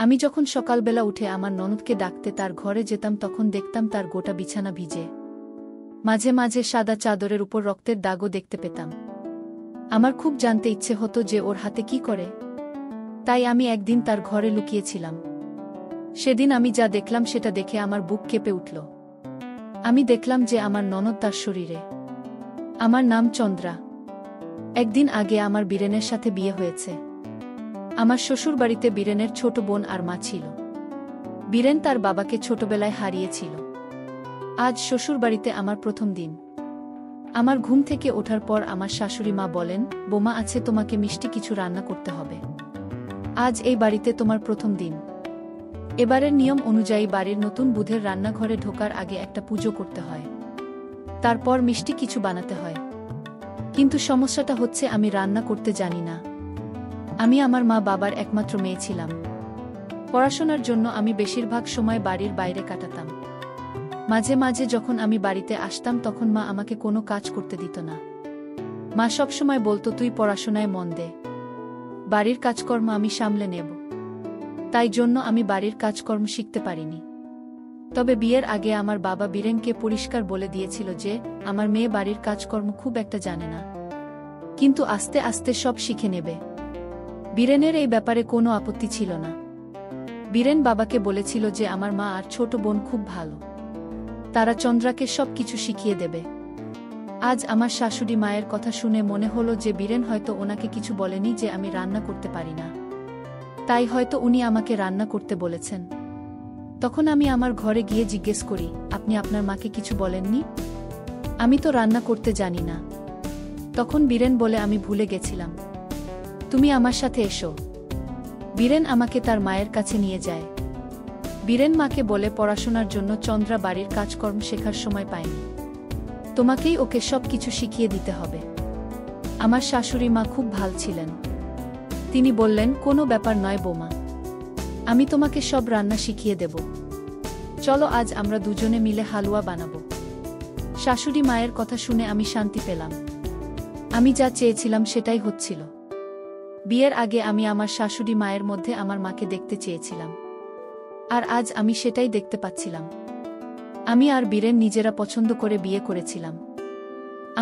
আমি যখন সকালবেলা উঠে আমার ননদকে ডাকতে তার ঘরে যেতাম তখন দেখতাম তার গোটা বিছানা ভিজে, মাঝে মাঝে সাদা চাদরের উপর রক্তের দাগও দেখতে পেতাম। আমার খুব জানতে ইচ্ছে হতো যে ওর হাতে কি করে। তাই আমি একদিন তার ঘরে লুকিয়েছিলাম। সেদিন আমি যা দেখলাম সেটা দেখে আমার বুক কেঁপে উঠল। আমি দেখলাম যে আমার ননদ তার শরীরে। আমার নাম চন্দ্রা। একদিন আগে আমার বীরেনের সাথে বিয়ে হয়েছে। আমার শ্বশুরবাড়িতে বীরেনের ছোট বোন আর মা ছিল। বীরেন তার বাবাকে ছোটবেলায় হারিয়েছিল। আজ শ্বশুরবাড়িতে আমার প্রথম দিন। আমার ঘুম থেকে ওঠার পর আমার শাশুড়ি মা বলেন, বোমা আছে, তোমাকে মিষ্টি কিছু রান্না করতে হবে। আজ এই বাড়িতে তোমার প্রথম দিন। এবারের নিয়ম অনুযায়ী বাড়ির নতুন বুধের রান্নাঘরে ঢোকার আগে একটা পুজো করতে হয়, তারপর মিষ্টি কিছু বানাতে হয়। কিন্তু সমস্যাটা হচ্ছে আমি রান্না করতে জানি না। আমি আমার মা বাবার একমাত্র মেয়ে ছিলাম। পড়াশোনার জন্য আমি বেশিরভাগ সময় বাড়ির বাইরে কাটাতাম। মাঝে মাঝে যখন আমি বাড়িতে আসতাম তখন মা আমাকে কোনো কাজ করতে দিত না। মা সবসময় বলতো, তুই পড়াশোনায় মন দে, বাড়ির কাজকর্ম আমি সামলে নেব। তাই জন্য আমি বাড়ির কাজকর্ম শিখতে পারিনি। তবে বিয়ের আগে আমার বাবা বীরেনকে পরিষ্কার বলে দিয়েছিল যে আমার মেয়ে বাড়ির কাজকর্ম খুব একটা জানে না, কিন্তু আস্তে আস্তে সব শিখে নেবে। বীরেনের এই ব্যাপারে কোনো আপত্তি ছিল না। বীরেন বাবাকে বলেছিল যে আমার মা আর ছোট বোন খুব ভালো, তারা চন্দ্রাকে সব কিছু শিখিয়ে দেবে। আজ আমার শাশুড়ি মায়ের কথা শুনে মনে হলো যে বীরেন হয়তো ওনাকে কিছু বলেনি যে আমি রান্না করতে পারি না, তাই হয়তো উনি আমাকে রান্না করতে বলেছেন। তখন আমি আমার ঘরে গিয়ে জিজ্ঞেস করি, আপনি আপনার মাকে কিছু বলেননি? আমি তো রান্না করতে জানি না। তখন বীরেন বলে, আমি ভুলে গেছিলাম, তুমি আমার সাথে এসো। বীরেন আমাকে তার মায়ের কাছে নিয়ে যায়। বীরেন মাকে বলে, পড়াশোনার জন্য চন্দ্রা বাড়ির কাজকর্ম শেখার সময় পায়নি, তোমাকেই ওকে সব কিছু শিখিয়ে দিতে হবে। আমার শাশুড়ি মা খুব ভাল ছিলেন। তিনি বললেন, কোনো ব্যাপার নয় বৌমা, আমি তোমাকে সব রান্না শিখিয়ে দেব। চলো আজ আমরা দুজনে মিলে হালুয়া বানাবো। শাশুড়ি মায়ের কথা শুনে আমি শান্তি পেলাম। আমি যা চেয়েছিলাম সেটাই হচ্ছিল। বিয়ের আগে আমি আমার শাশুড়ি মায়ের মধ্যে আমার মাকে দেখতে চেয়েছিলাম, আর আজ আমি সেটাই দেখতে পাচ্ছিলাম। আমি আর বীরেন নিজেরা পছন্দ করে বিয়ে করেছিলাম।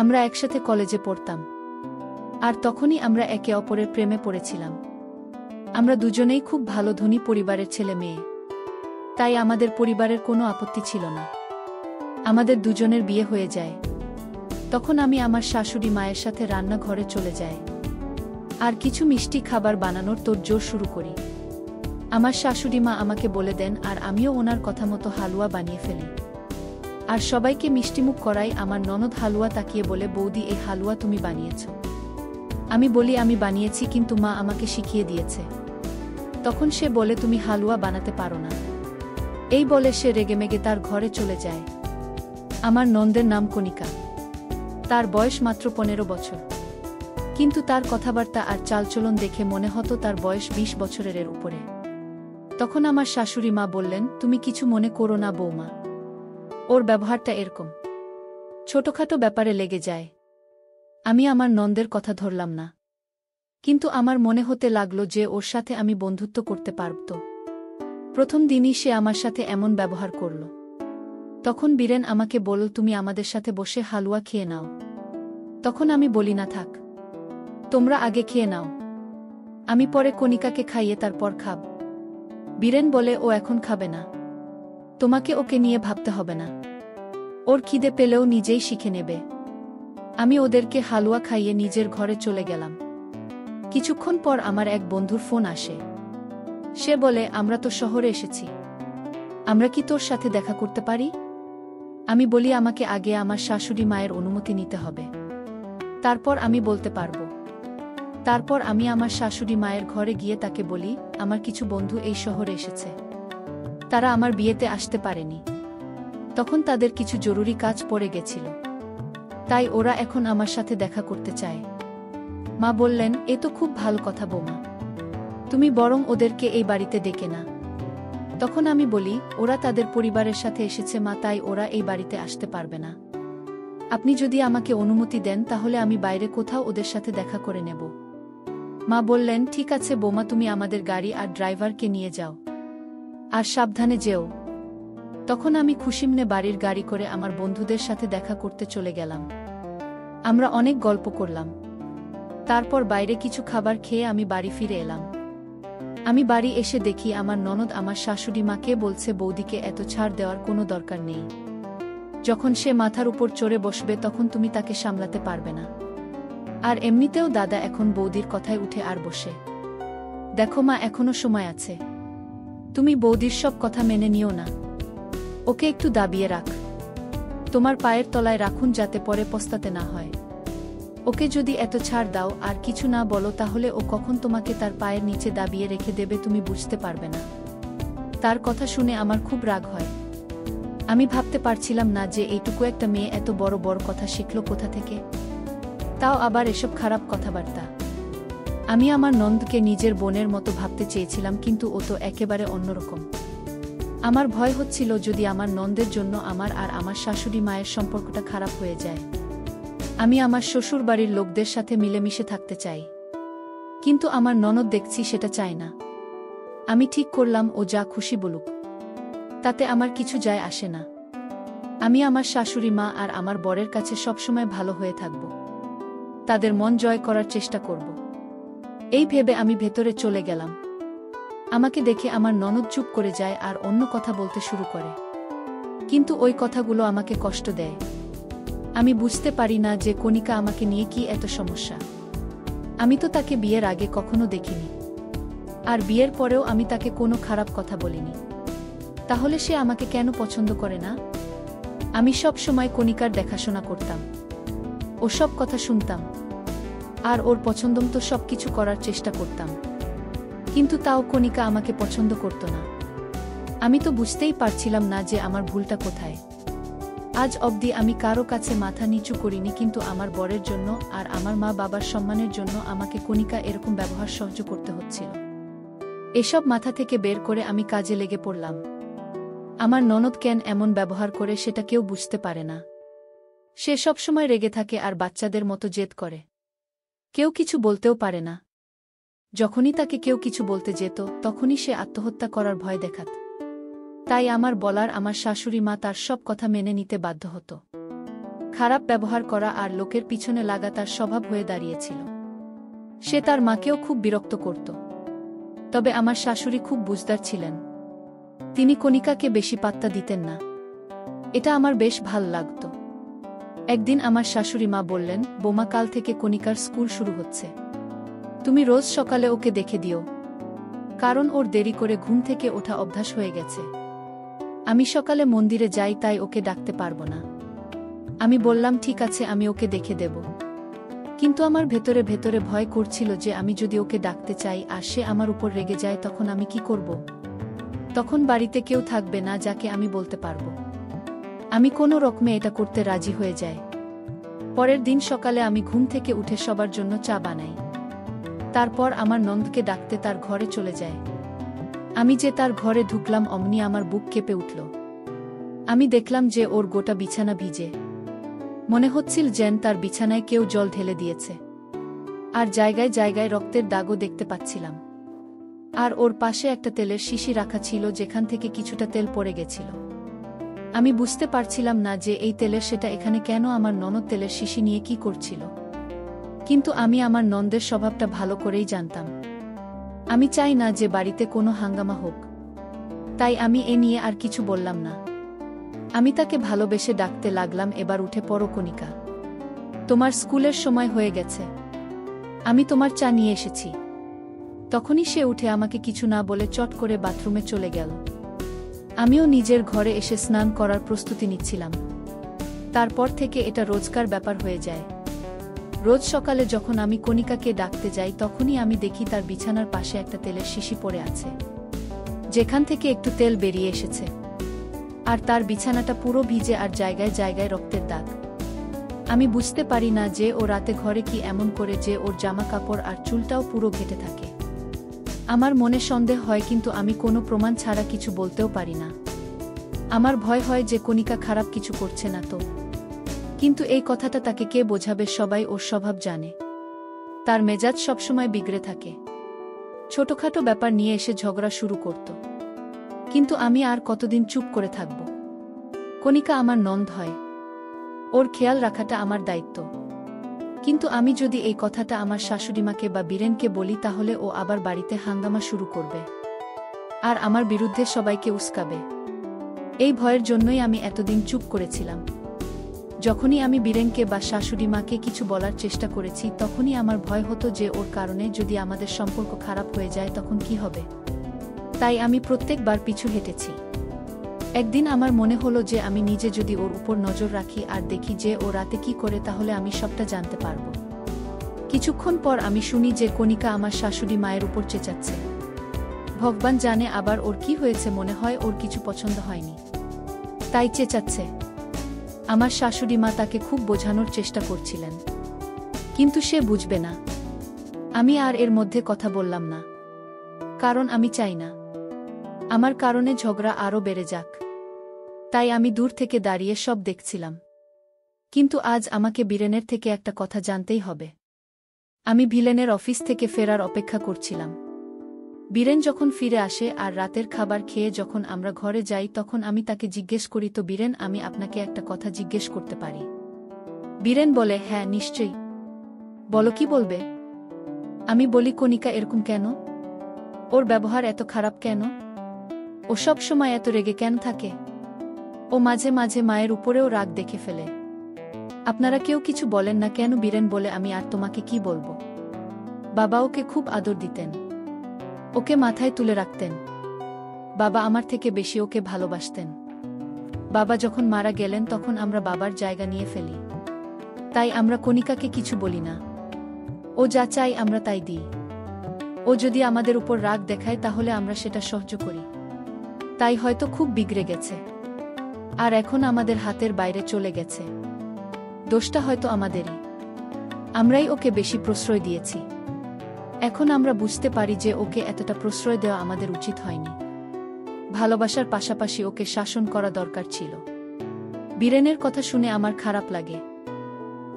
আমরা একসাথে কলেজে পড়তাম, আর তখনই আমরা একে অপরের প্রেমে পড়েছিলাম। আমরা দুজনেই খুব ভালো ধনী পরিবারের ছেলে মেয়ে, তাই আমাদের পরিবারের কোনো আপত্তি ছিল না। আমাদের দুজনের বিয়ে হয়ে যায়। তখন আমি আমার শাশুড়ি মায়ের সাথে রান্নাঘরে চলে যাই, আর কিছু মিষ্টি খাবার বানানোর তোড়জোড় শুরু করি। আমার শাশুড়ি মা আমাকে বলে দেন, আর আমিও ওনার কথা মতো হালুয়া বানিয়ে ফেলি, আর সবাইকে মিষ্টিমুখ করাই। আমার ননদ হালুয়া তাকিয়ে বলে, বৌদি, এই হালুয়া তুমি বানিয়েছ? আমি বলি, আমি বানিয়েছি, কিন্তু মা আমাকে শিখিয়ে দিয়েছে। তখন সে বলে, তুমি হালুয়া বানাতে পারো না। এই বলে সে রেগেমেগে তার ঘরে চলে যায়। আমার নন্দের নাম কণিকা। তার বয়স মাত্র 15 বছর, কিন্তু তার কথাবার্তা আর চালচলন দেখে মনে হতো তার বয়স 20 বছরের উপরে। তখন আমার শাশুড়ি মা বললেন, তুমি কিছু মনে করো না বৌমা, ওর ব্যবহারটা এরকম, ছোটখাটো ব্যাপারে লেগে যায়। আমি আমার নন্দের কথা ধরলাম না, কিন্তু আমার মনে হতে লাগলো যে ওর সাথে আমি বন্ধুত্ব করতে পারব। প্রথম দিনই সে আমার সাথে এমন ব্যবহার করল। তখন বীরেন আমাকে বলল, তুমি আমাদের সাথে বসে হালুয়া খেয়ে নাও। তখন আমি বলি, না থাক, তোমরা আগে খেয়ে নাও, আমি পরে কণিকাকে খাইয়ে তারপর খাব। বীরেন বলে, ও এখন খাবে না, তোমাকে ওকে নিয়ে ভাবতে হবে না, ওর খিদে পেলেও নিজেই শিখে নেবে। আমি ওদেরকে হালুয়া খাইয়ে নিজের ঘরে চলে গেলাম। কিছুক্ষণ পর আমার এক বন্ধুর ফোন আসে। সে বলে, আমরা তো শহরে এসেছি, আমরা কি তোর সাথে দেখা করতে পারি? আমি বলি, আমাকে আগে আমার শাশুড়ি মায়ের অনুমতি নিতে হবে, তারপর আমি বলতে পারবো। তারপর আমি আমার শাশুড়ি মায়ের ঘরে গিয়ে তাকে বলি, আমার কিছু বন্ধু এই শহরে এসেছে, তারা আমার বিয়েতে আসতে পারেনি, তখন তাদের কিছু জরুরি কাজ পড়ে গেছিল, তাই ওরা এখন আমার সাথে দেখা করতে চায়। মা বললেন, এ তো খুব ভালো কথা বৌমা, তুমি বরং ওদেরকে এই বাড়িতে ডেকে না। তখন আমি বলি, ওরা তাদের পরিবারের সাথে এসেছে মা, তাই ওরা এই বাড়িতে আসতে পারবে না। আপনি যদি আমাকে অনুমতি দেন তাহলে আমি বাইরে কোথাও ওদের সাথে দেখা করে নেব। মা বললেন, ঠিক আছে বৌমা, তুমি আমাদের গাড়ি আর ড্রাইভারকে নিয়ে যাও। আর সাবধানে যেও। তখন আমি খুশিমনে বাড়ির গাড়ি করে আমার বন্ধুদের সাথে দেখা করতে চলে গেলাম। আমরা অনেক গল্প করলাম। তারপর বাইরে কিছু খাবার খেয়ে আমি বাড়ি ফিরে এলাম। আমি বাড়ি এসে দেখি আমার ননদ আমার শাশুড়ি মাকে বলছে বৌদিকে এত ছাড় দেওয়ার কোনো দরকার নেই। যখন সে মাথার উপর চড়ে বসবে তখন তুমি তাকে সামলাতে পারবে না। আর এমনিতেও দাদা এখন বৌদির কথায় উঠে আর বসে। দেখো মা, এখনো সময় আছে। তুমি বৌদির সব কথা মেনে নিও না। ওকে একটু দাবিয়ে রাখ। তোমার পায়ের তলায় রাখুন যাতে পরে পস্তাতে না হয়। ওকে যদি এত ছাড় দাও আর কিছু না বলো তাহলে ও কখন তোমাকে তার পায়ের নিচে দাবিয়ে রেখে দেবে তুমি বুঝতে পারবে না। তার কথা শুনে আমার খুব রাগ হয়। আমি ভাবতে পারছিলাম না যে এইটুকু একটা মেয়ে এত বড় বড় কথা শিখল কোথা থেকে, তাও আবার এসব খারাপ কথাবার্তা। আমি আমার নন্দকে নিজের বোনের মতো ভাবতে চেয়েছিলাম, কিন্তু ও তো একেবারে অন্যরকম। আমার ভয় হচ্ছিল যদি আমার নন্দের জন্য আমার আর আমার শাশুড়ি মায়ের সম্পর্কটা খারাপ হয়ে যায়। আমি আমার শ্বশুর বাড়ির লোকদের সাথে মিলেমিশে থাকতে চাই, কিন্তু আমার ননদ দেখছি সেটা চায় না। আমি ঠিক করলাম ও যা খুশি বলুক, তাতে আমার কিছু যায় আসে না। আমি আমার শাশুড়ি মা আর আমার বরের কাছে সবসময় ভালো হয়ে থাকব, তাদের মন জয় করার চেষ্টা করব। এই ভেবে আমি ভেতরে চলে গেলাম। আমাকে দেখে আমার ননদ চুপ করে যায় আর অন্য কথা বলতে শুরু করে, কিন্তু ওই কথাগুলো আমাকে কষ্ট দেয়। আমি বুঝতে পারি না যে কণিকা আমাকে নিয়ে কি এত সমস্যা। আমি তো তাকে বিয়ের আগে কখনো দেখিনি, আর বিয়ের পরেও আমি তাকে কোনো খারাপ কথা বলিনি। তাহলে সে আমাকে কেন পছন্দ করে না? আমি সব সময় কণিকার দেখাশোনা করতাম, ও সব কথা শুনতাম, আর ওর পছন্দমতো সবকিছু করার চেষ্টা করতাম, কিন্তু তাও কণিকা আমাকে পছন্দ করত না। আমি তো বুঝতেই পারছিলাম না যে আমার ভুলটা কোথায়। আজ অবধি আমি কারো কাছে মাথা নিচু করিনি, কিন্তু আমার বরের জন্য আর আমার মা বাবার সম্মানের জন্য আমাকে কণিকা এরকম ব্যবহার সহ্য করতে হচ্ছিল। এসব মাথা থেকে বের করে আমি কাজে লেগে পড়লাম। আমার ননদ কেন এমন ব্যবহার করে সেটা কেউ বুঝতে পারে না। সে সবসময় রেগে থাকে আর বাচ্চাদের মতো জেদ করে। কেউ কিছু বলতেও পারে না। যখনই তাকে কেউ কিছু বলতে যেত তখনই সে আত্মহত্যা করার ভয় দেখাত। তাই আমার বলার আমার শাশুড়ি মা তার সব কথা মেনে নিতে বাধ্য হতো। খারাপ ব্যবহার করা আর লোকের পিছনে লাগা তার স্বভাব হয়ে দাঁড়িয়েছিল। সে তার মাকেও খুব বিরক্ত করত। তবে আমার শাশুড়ি খুব বুঝদার ছিলেন। তিনি কণিকাকে বেশি পাত্তা দিতেন না। এটা আমার বেশ ভাল লাগত। একদিন আমার শাশুড়ি মা বললেন, বোমা, কাল থেকে কণিকার স্কুল শুরু হচ্ছে। তুমি রোজ সকালে ওকে দেখে দিও, কারণ ওর দেরি করে ঘুম থেকে ওঠা অভ্যাস হয়ে গেছে। আমি সকালে মন্দিরে যাই, তাই ওকে ডাকতে পারবো না। আমি বললাম ঠিক আছে, আমি ওকে দেখে দেব। কিন্তু আমার ভেতরে ভেতরে ভয় করছিল যে আমি যদি ওকে ডাকতে চাই আর সে আমার উপর রেগে যায় তখন আমি কি করব? তখন বাড়িতে কেউ থাকবে না যাকে আমি বলতে পারবো। আমি কোনো রকমে এটা করতে রাজি হয়ে যাই। পরের দিন সকালে আমি ঘুম থেকে উঠে সবার জন্য চা বানাই। তারপর আমার নন্দকে ডাকতে তার ঘরে চলে যায়। আমি যে তার ঘরে ঢুকলাম অমনি আমার বুক কেঁপে উঠল। আমি দেখলাম যে ওর গোটা বিছানা ভিজে। মনে হচ্ছিল যেন তার বিছানায় কেউ জল ঢেলে দিয়েছে, আর জায়গায় জায়গায় রক্তের দাগও দেখতে পাচ্ছিলাম। আর ওর পাশে একটা তেলের শিশি রাখা ছিল যেখান থেকে কিছুটা তেল পড়ে গেছিল। আমি বুঝতে পারছিলাম না যে এই তেলের সেটা এখানে কেন, আমার ননদ তেলের শিশি নিয়ে কি করছিল। কিন্তু আমি আমার নন্দের স্বভাবটা ভালো করেই জানতাম। আমি চাই না যে বাড়িতে কোনো হাঙ্গামা হোক, তাই আমি এ নিয়ে আর কিছু বললাম না। আমি তাকে ভালোবেসে ডাকতে লাগলাম, এবার উঠে পড়ো কণিকা, তোমার স্কুলের সময় হয়ে গেছে, আমি তোমার চা নিয়ে এসেছি। তখনই সে উঠে আমাকে কিছু না বলে চট করে বাথরুমে চলে গেল। আমিও নিজের ঘরে এসে স্নান করার প্রস্তুতি নিচ্ছিলাম। তারপর থেকে এটা রোজকার ব্যাপার হয়ে যায়। রোজ সকালে যখন আমি কণিকাকে ডাকতে যাই তখনই আমি দেখি তার বিছানার পাশে একটা তেলের শিশি পড়ে আছে, যেখান থেকে একটু তেল বেরিয়ে এসেছে। আর তার বিছানাটা পুরো ভিজে আর জায়গায় জায়গায় রক্তের দাগ। আমি বুঝতে পারি না যে ও রাতে ঘরে কি এমন করে যে ওর জামা কাপড় আর চুলটাও পুরো ঘেটে থাকে। আমার মনে সন্দেহ হয়, কিন্তু আমি কোনো প্রমাণ ছাড়া কিছু বলতেও পারি না। আমার ভয় হয় যে কণিকা খারাপ কিছু করছে না তো। কিন্তু এই কথাটা তাকে কে বোঝাবে? সবাই ওর স্বভাব জানে। তার মেজাজ সবসময় বিগড়ে থাকে। ছোটখাটো ব্যাপার নিয়ে এসে ঝগড়া শুরু করত। কিন্তু আমি আর কতদিন চুপ করে থাকব? কণিকা আমার নন্দ হয়, ওর খেয়াল রাখাটা আমার দায়িত্ব। কিন্তু আমি যদি এই কথাটা আমার শাশুড়িমাকে বা বীরেনকে বলি তাহলে ও আবার বাড়িতে হাঙ্গামা শুরু করবে আর আমার বিরুদ্ধে সবাইকে উস্কাবে। এই ভয়ের জন্যই আমি এতদিন চুপ করেছিলাম। যখনই আমি বীরেনকে বা শাশুড়িমাকে কিছু বলার চেষ্টা করেছি তখনই আমার ভয় হতো যে ওর কারণে যদি আমাদের সম্পর্ক খারাপ হয়ে যায় তখন কি হবে। তাই আমি প্রত্যেকবার পিছু হেঁটেছি। একদিন আমার মনে হলো যে আমি নিজে যদি ওর উপর নজর রাখি আর দেখি যে ও রাতে কি করে তাহলে আমি সবটা জানতে পারব। কিছুক্ষণ পর আমি শুনি যে কণিকা আমার শাশুড়ি মায়ের উপর চেঁচাচ্ছে। ভগবান জানে আবার ওর কি হয়েছে, মনে হয় ওর কিছু পছন্দ হয়নি, তাই চেঁচাচ্ছে। আমার শাশুড়ি মা তাকে খুব বোঝানোর চেষ্টা করছিলেন, কিন্তু সে বুঝবে না। আমি আর এর মধ্যে কথা বললাম না, কারণ আমি চাই না আমার কারণে ঝগড়া আরও বেড়ে যাক। তাই আমি দূর থেকে দাঁড়িয়ে সব দেখছিলাম। কিন্তু আজ আমাকে বীরেনের থেকে একটা কথা জানতেই হবে। আমি ভিলেনের অফিস থেকে ফেরার অপেক্ষা করছিলাম। বীরেন যখন ফিরে আসে আর রাতের খাবার খেয়ে যখন আমরা ঘরে যাই তখন আমি তাকে জিজ্ঞেস করি, তো বীরেন, আমি আপনাকে একটা কথা জিজ্ঞেস করতে পারি? বীরেন বলে, হ্যাঁ নিশ্চয়ই, বলো কি বলবে। আমি বলি, কণিকা এরকম কেন? ওর ব্যবহার এত খারাপ কেন? ও সব সময় এত রেগে কেন থাকে? ও মাঝে মাঝে মায়ের উপরেও রাগ দেখে ফেলে। আপনারা কেউ কিছু বলেন না কেন? বীরেন বলে, আমি আর তোমাকে কি বলবো। বাবা ওকে খুব আদর দিতেন, ওকে মাথায় তুলে রাখতেন। বাবা আমার থেকে বেশি ওকে ভালোবাসতেন। বাবা যখন মারা গেলেন তখন আমরা বাবার জায়গা নিয়ে ফেলি। তাই আমরা কণিকাকে কিছু বলি না। ও যা চাই আমরা তাই দিই। ও যদি আমাদের উপর রাগ দেখায় তাহলে আমরা সেটা সহ্য করি। তাই হয়তো খুব বিগড়ে গেছে আর এখন আমাদের হাতের বাইরে চলে গেছে। দোষটা হয়তো আমাদেরই, আমরাই ওকে বেশি প্রশ্রয় দিয়েছি। এখন আমরা বুঝতে পারি যে ওকে এতটা প্রশ্রয় দেওয়া আমাদের উচিত হয়নি। ভালোবাসার পাশাপাশি ওকে শাসন করা দরকার ছিল। বীরেনের কথা শুনে আমার খারাপ লাগে।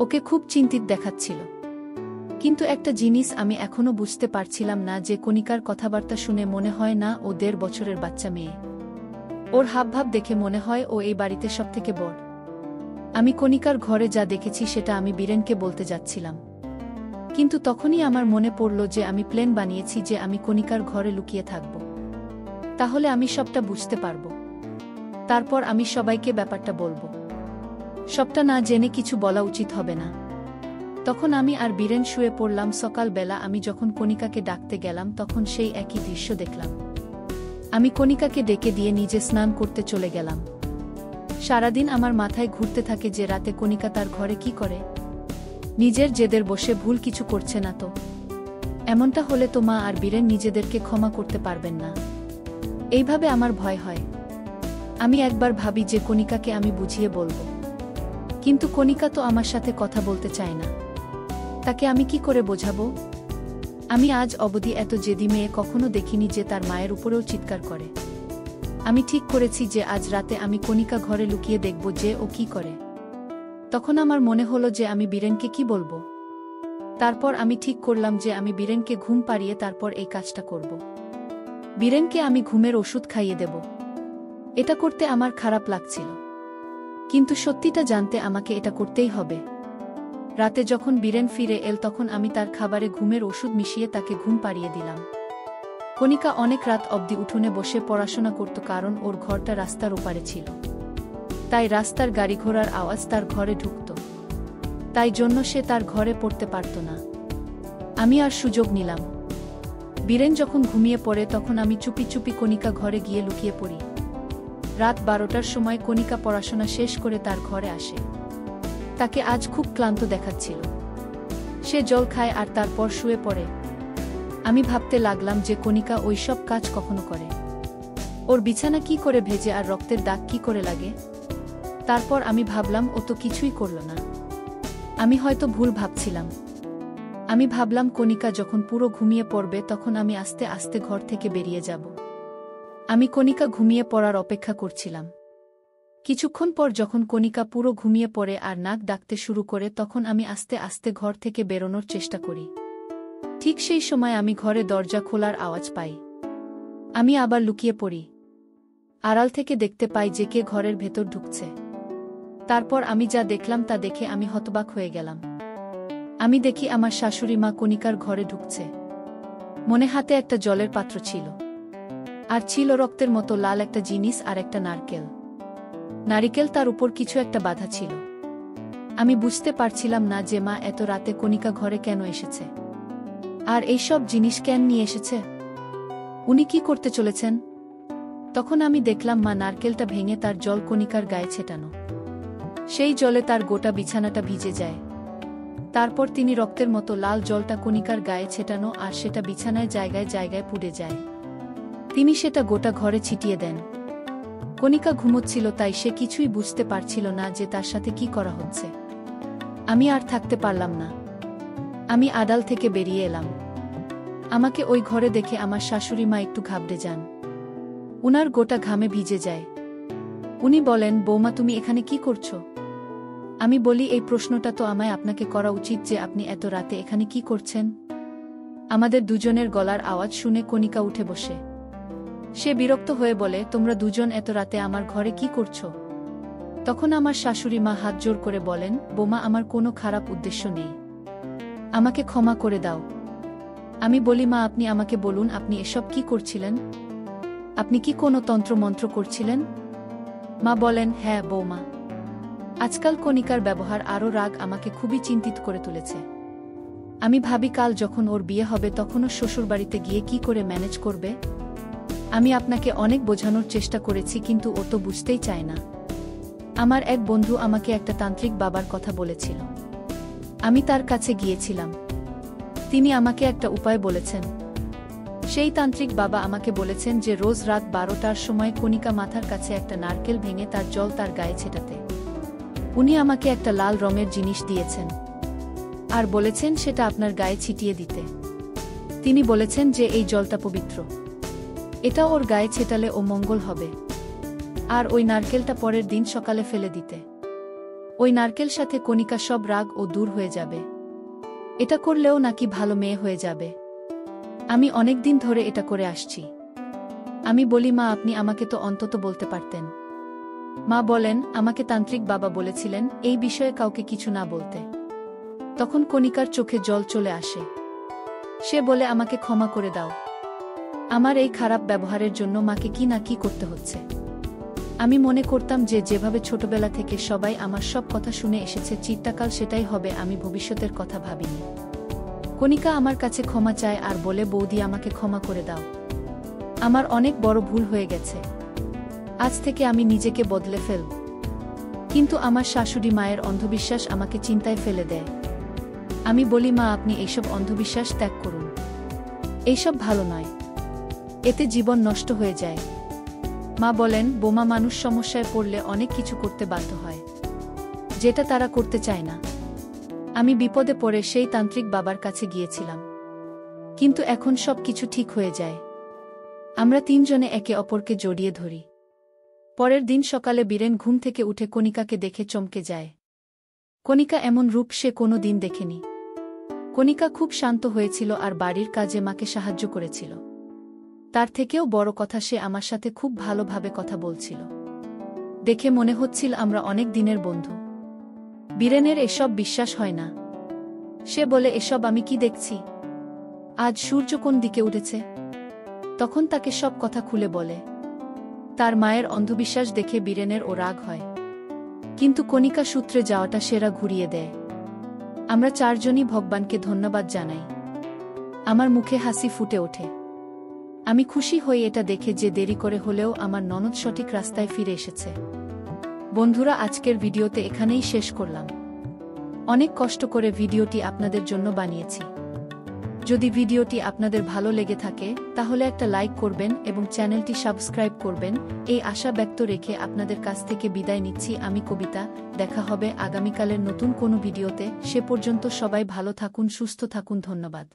ওকে খুব চিন্তিত দেখাচ্ছিল। কিন্তু একটা জিনিস আমি এখনো বুঝতে পারছিলাম না, যে কণিকার কথাবার্তা শুনে মনে হয় না ও ১.৫ বছরের বাচ্চা মেয়ে। ওর হাবভাব দেখে মনে হয় ও এই বাড়িতে সবথেকে বড়। আমি কণিকার ঘরে যা দেখেছি সেটা আমি বীরেনকে বলতে যাচ্ছিলাম, কিন্তু তখনই আমার মনে পড়ল যে আমি প্ল্যান বানিয়েছি যে আমি কণিকার ঘরে লুকিয়ে থাকব। তাহলে আমি সবটা বুঝতে পারব, তারপর আমি সবাইকে ব্যাপারটা বলবো। সবটা না জেনে কিছু বলা উচিত হবে না। তখন আমি আর বীরেন শুয়ে পড়লাম। সকালবেলা আমি যখন কণিকাকে ডাকতে গেলাম তখন সেই একই দৃশ্য দেখলাম। আমি কণিকাকে ডেকে দিয়ে নিজে স্নান করতে চলে গেলাম। সারাদিন আমার মাথায় ঘুরতে থাকে যে রাতে কণিকা তার ঘরে কি করে। নিজের জেদের বসে ভুল কিছু করছে না তো? এমনটা হলে তো মা আর বীরেন নিজেদেরকে ক্ষমা করতে পারবেন না। এইভাবে আমার ভয় হয়। আমি একবার ভাবি যে কণিকাকে আমি বুঝিয়ে বলবো, কিন্তু কণিকা তো আমার সাথে কথা বলতে চায় না। তাকে আমি কি করে বোঝাবো? আমি আজ অবধি এত জেদি মেয়ে কখনো দেখিনি যে তার মায়ের উপরেও চিৎকার করে। আমি ঠিক করেছি যে আজ রাতে আমি কণিকা ঘরে লুকিয়ে দেখব যে ও কি করে। তখন আমার মনে হলো যে আমি বীরেনকে কি বলবো। তারপর আমি ঠিক করলাম যে আমি বীরেনকে ঘুম পাড়িয়ে তারপর এই কাজটা করব। বীরেনকে আমি ঘুমের ওষুধ খাইয়ে দেব। এটা করতে আমার খারাপ লাগছিল, কিন্তু সত্যিটা জানতে আমাকে এটা করতেই হবে। রাতে যখন বীরেন ফিরে এল তখন আমি তার খাবারে ঘুমের ওষুধ মিশিয়ে তাকে ঘুম পাড়িয়ে দিলাম। কণিকা অনেক রাত অবধি উঠোনে বসে পড়াশোনা করত, কারণ ওর ঘরটা রাস্তার ওপারে ছিল। তাই রাস্তার গাড়ি ঘোড়ার আওয়াজ তার ঘরে ঢুকত, তাই জন্য সে তার ঘরে পড়তে পারত না। আমি আর সুযোগ নিলাম। বীরেন যখন ঘুমিয়ে পড়ে তখন আমি চুপি চুপি কণিকা ঘরে গিয়ে লুকিয়ে পড়ি। রাত ১২টার সময় কণিকা পড়াশোনা শেষ করে তার ঘরে আসে। তাকে আজ খুব ক্লান্ত দেখাচ্ছিল। সে জল খায় আর তারপর শুয়ে পড়ে। আমি ভাবতে লাগলাম যে কণিকা ওই সব কাজ কখনো করে? ওর বিছানা কি করে ভেজে আর রক্তের দাগ কি করে লাগে? তারপর আমি ভাবলাম ও তো কিছুই করল না। আমি হয়তো ভুল ভাবছিলাম। আমি ভাবলাম কণিকা যখন পুরো ঘুমিয়ে পড়বে তখন আমি আস্তে আস্তে ঘর থেকে বেরিয়ে যাব। আমি কণিকা ঘুমিয়ে পড়ার অপেক্ষা করছিলাম। কিছুক্ষণ পর যখন কণিকা পুরো ঘুমিয়ে পড়ে আর নাক ডাকতে শুরু করে তখন আমি আস্তে আস্তে ঘর থেকে বেরোনোর চেষ্টা করি। ঠিক সেই সময় আমি ঘরে দরজা খোলার আওয়াজ পাই। আমি আবার লুকিয়ে পড়ি। আড়াল থেকে দেখতে পাই যে কে ঘরের ভেতর ঢুকছে। তারপর আমি যা দেখলাম তা দেখে আমি হতবাক হয়ে গেলাম। আমি দেখি আমার শাশুড়ি মা কণিকার ঘরে ঢুকছে। মনে হাতে একটা জলের পাত্র ছিল, আর ছিল রক্তের মতো লাল একটা জিনিস আর একটা নারিকেল তার উপর কিছু একটা বাধা ছিল। আমি বুঝতে পারছিলাম না যে মা এত রাতে কণিকা ঘরে কেন এসেছে, আর এইসব জিনিস কেন নিয়ে এসেছে। উনি কি করতে চলেছেন? তখন আমি দেখলাম মা নারকেলটা ভেঙে তার জল কণিকার গায়ে ছেটানো। সেই জলে তার গোটা বিছানাটা ভিজে যায়। তারপর তিনি রক্তের মতো লাল জলটা কণিকার গায়ে ছেটানো আর সেটা বিছানায় জায়গায় জায়গায় পুড়ে যায়। তিনি সেটা গোটা ঘরে ছিটিয়ে দেন। কণিকা ঘুমোচ্ছিল, তাই সে কিছুই বুঝতে পারছিল না যে তার সাথে কি করা হচ্ছে। আমি আর থাকতে পারলাম না। আমি আড়াল থেকে বেরিয়ে এলাম। আমাকে ওই ঘরে দেখে আমার শাশুড়ি মা একটু ঘাবড়ে যান। উনার গোটা ঘামে ভিজে যায়। উনি বলেন, বৌমা তুমি এখানে কি করছো? আমি বলি, এই প্রশ্নটা তো আমায় আপনাকে করা উচিত যে আপনি এত রাতে এখানে কি করছেন। আমাদের দুজনের গলার আওয়াজ শুনে কণিকা উঠে বসে। সে বিরক্ত হয়ে বলে, তোমরা দুজন এত রাতে আমার ঘরে কি করছো? তখন আমার শাশুড়ি মা হাত জোর করে বলেন, বোমা আমার কোনো খারাপ উদ্দেশ্য নেই, আমাকে ক্ষমা করে দাও। আমি বলি, মা আপনি আমাকে বলুন আপনি এসব কি করছিলেন? আপনি কি কোনো তন্ত্রমন্ত্র করছিলেন? মা বলেন, হ্যাঁ বৌমা, আজকাল কণিকার ব্যবহার আরও রাগ আমাকে খুবই চিন্তিত করে তুলেছে। আমি ভাবি কাল যখন ওর বিয়ে হবে তখনও শ্বশুরবাড়িতে গিয়ে কি করে ম্যানেজ করবে। আমি আপনাকে অনেক বোঝানোর চেষ্টা করেছি, কিন্তু ও তো বুঝতেই চায় না। আমার এক বন্ধু আমাকে একটা তান্ত্রিক বাবার কথা বলেছিল। আমি তার কাছে গিয়েছিলাম। তিনি আমাকে একটা উপায় বলেছেন। সেই তান্ত্রিক বাবা আমাকে বলেছেন যে রোজ রাত 12টার সময় কণিকা মাথার কাছে একটা নারকেল ভেঙে তার জল তার গায়ে ছেটাতে। উনি আমাকে একটা লাল রঙের জিনিস দিয়েছেন আর বলেছেন সেটা আপনার গায়ে ছিটিয়ে দিতে। তিনি বলেছেন যে এই জলটা পবিত্র, এটা ওর গায়ে ছেটালে ও মঙ্গল হবে। আর ওই নারকেলটা পরের দিন সকালে ফেলে দিতে। ওই নারকেল সাথে কণিকা সব রাগ ও দূর হয়ে যাবে। এটা করলেও নাকি ভালো মেয়ে হয়ে যাবে। আমি অনেক দিন ধরে এটা করে আসছি। আমি বলি, মা আপনি আমাকে তো অন্তত বলতে পারতেন। মা বলেন, আমাকে তান্ত্রিক বাবা বলেছিলেন এই বিষয়ে কাউকে কিছু না বলতে। তখন কণিকার চোখে জল চলে আসে। সে বলে, আমাকে ক্ষমা করে দাও, আমার এই খারাপ ব্যবহারের জন্য মাকে কি না কি করতে হচ্ছে। আমি মনে করতাম যে যেভাবে ছোটবেলা থেকে সবাই আমার সব কথা শুনে এসেছে চিরটাকাল সেটাই হবে, আমি ভবিষ্যতের কথা ভাবিনি। কণিকা আমার কাছে ক্ষমা চায় আর বলে, বৌদি আমাকে ক্ষমা করে দাও, আমার অনেক বড় ভুল হয়ে গেছে, আজ থেকে আমি নিজেকে বদলে ফেলব। কিন্তু আমার শাশুড়ি মায়ের অন্ধবিশ্বাস আমাকে চিন্তায় ফেলে দেয়। আমি বলি, মা আপনি এইসব অন্ধবিশ্বাস ত্যাগ করুন, এইসব ভালো নয়, এতে জীবন নষ্ট হয়ে যায়। মা বলেন, বোমা মানুষ সমস্যায় পড়লে অনেক কিছু করতে বাধ্য হয় যেটা তারা করতে চায় না। আমি বিপদে পড়ে সেই তান্ত্রিক বাবার কাছে গিয়েছিলাম, কিন্তু এখন সব কিছু ঠিক হয়ে যায়। আমরা তিনজনে একে অপরকে জড়িয়ে ধরি। পরের দিন সকালে বীরেন ঘুম থেকে উঠে কণিকাকে দেখে চমকে যায়। কণিকা এমন রূপ সে কোনো দিন দেখেনি। কণিকা খুব শান্ত হয়েছিল আর বাড়ির কাজে মাকে সাহায্য করেছিল। তার থেকেও বড় কথা, সে আমার সাথে খুব ভালোভাবে কথা বলছিল। দেখে মনে হচ্ছিল আমরা অনেক দিনের বন্ধু। বীরেনের এসব বিশ্বাস হয় না। সে বলে, এসব আমি কি দেখছি? আজ সূর্য কোন দিকে উঠেছে? তখন তাকে সব কথা খুলে বলে। তার মায়ের অন্ধবিশ্বাস দেখে বীরেনের ও রাগ হয়, কিন্তু কণিকা সূত্রে যাওয়াটা সেরা ঘুরিয়ে দেয়। আমরা চারজনই ভগবানকে ধন্যবাদ জানাই। আমার মুখে হাসি ফুটে ওঠে। আমি খুশি হই এটা দেখে যে দেরি করে হলেও আমার ননদ সঠিক রাস্তায় ফিরে এসেছে। বন্ধুরা, আজকের ভিডিওতে এখানেই শেষ করলাম। অনেক কষ্ট করে ভিডিওটি আপনাদের জন্য বানিয়েছি। যদি ভিডিওটি আপনাদের ভালো লেগে থাকে তাহলে একটা লাইক করবেন এবং চ্যানেলটি সাবস্ক্রাইব করবেন, এই আশা ব্যক্ত রেখে আপনাদের কাছ থেকে বিদায় নিচ্ছি আমি কবিতা। দেখা হবে আগামীকালের নতুন কোনো ভিডিওতে। সে পর্যন্ত সবাই ভালো থাকুন, সুস্থ থাকুন। ধন্যবাদ।